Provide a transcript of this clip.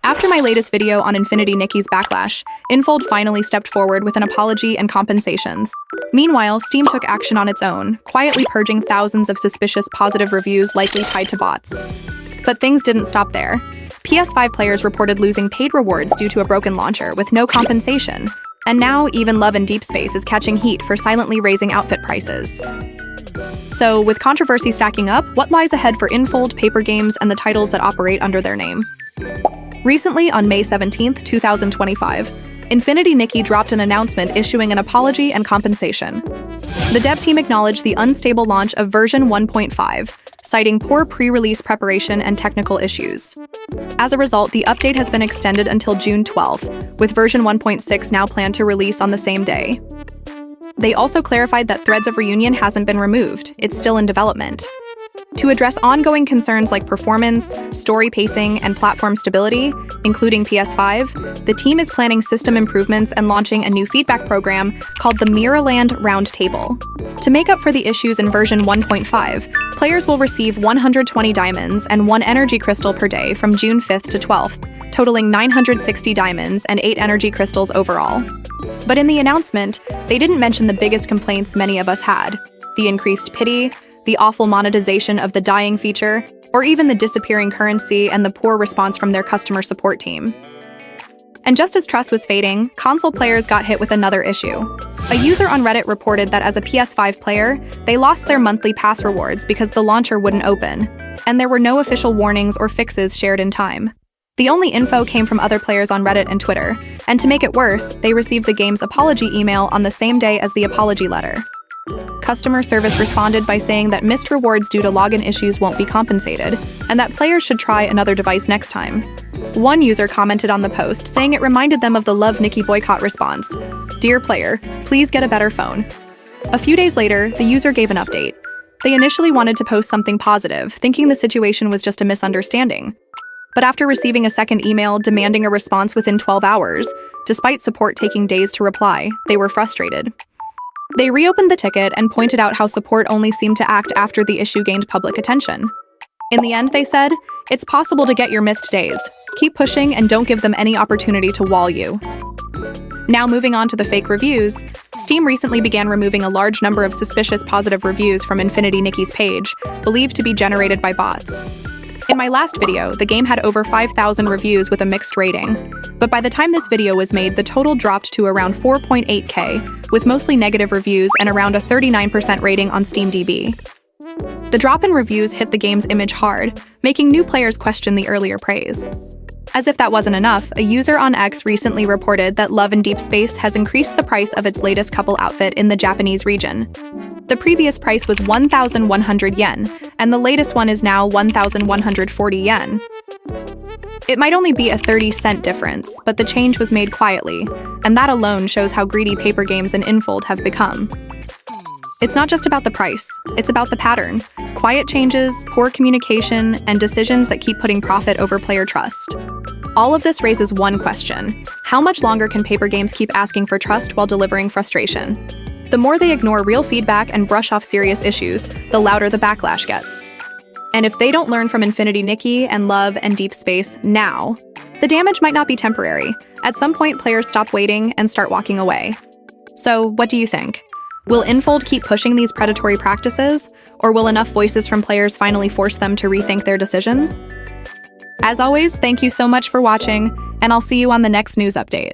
After my latest video on Infinity Nikki's Backlash, Infold finally stepped forward with an apology and compensations. Meanwhile, Steam took action on its own, quietly purging thousands of suspicious positive reviews likely tied to bots. But things didn't stop there. PS5 players reported losing paid rewards due to a broken launcher with no compensation. And now, even Love and Deepspace is catching heat for silently raising outfit prices. So, with controversy stacking up, what lies ahead for Infold, Papergames, and the titles that operate under their name? Recently, on May 17, 2025, Infinity Nikki dropped an announcement issuing an apology and compensation. The dev team acknowledged the unstable launch of version 1.5, citing poor pre-release preparation and technical issues. As a result, the update has been extended until June 12th, with version 1.6 now planned to release on the same day. They also clarified that Threads of Reunion hasn't been removed, it's still in development. To address ongoing concerns like performance, story pacing, and platform stability, including PS5, the team is planning system improvements and launching a new feedback program called the Mirrorland Roundtable. To make up for the issues in version 1.5, players will receive 120 diamonds and 1 energy crystal per day from June 5th to 12th, totaling 960 diamonds and 8 energy crystals overall. But in the announcement, they didn't mention the biggest complaints many of us had: the increased pity, the awful monetization of the dying feature, or even the disappearing currency and the poor response from their customer support team. And just as trust was fading, console players got hit with another issue. A user on Reddit reported that as a PS5 player, they lost their monthly pass rewards because the launcher wouldn't open, and there were no official warnings or fixes shared in time. The only info came from other players on Reddit and Twitter, and to make it worse, they received the game's apology email on the same day as the apology letter. Customer service responded by saying that missed rewards due to login issues won't be compensated, and that players should try another device next time. One user commented on the post, saying it reminded them of the Love Nikki boycott response. "Dear player, please get a better phone." A few days later, the user gave an update. They initially wanted to post something positive, thinking the situation was just a misunderstanding. But after receiving a second email demanding a response within 12 hours, despite support taking days to reply, they were frustrated. They reopened the ticket and pointed out how support only seemed to act after the issue gained public attention. In the end, they said, "It's possible to get your missed days. Keep pushing and don't give them any opportunity to wall you." Now moving on to the fake reviews, Steam recently began removing a large number of suspicious positive reviews from Infinity Nikki's page, believed to be generated by bots. In my last video, the game had over 5,000 reviews with a mixed rating. But by the time this video was made, the total dropped to around 4.8K, with mostly negative reviews and around a 39% rating on SteamDB. The drop in reviews hit the game's image hard, making new players question the earlier praise. As if that wasn't enough, a user on X recently reported that Love and Deepspace has increased the price of its latest couple outfit in the Japanese region. The previous price was 1,100 yen, and the latest one is now 1,140 yen. It might only be a 30-cent difference, but the change was made quietly, and that alone shows how greedy Papergames and Infold have become. It's not just about the price, it's about the pattern. Quiet changes, poor communication, and decisions that keep putting profit over player trust. All of this raises one question: how much longer can Papergames keep asking for trust while delivering frustration? The more they ignore real feedback and brush off serious issues, the louder the backlash gets. And if they don't learn from Infinity Nikki and Love and Deepspace now, the damage might not be temporary. At some point, players stop waiting and start walking away. So, what do you think? Will Infold keep pushing these predatory practices, or will enough voices from players finally force them to rethink their decisions? As always, thank you so much for watching, and I'll see you on the next news update.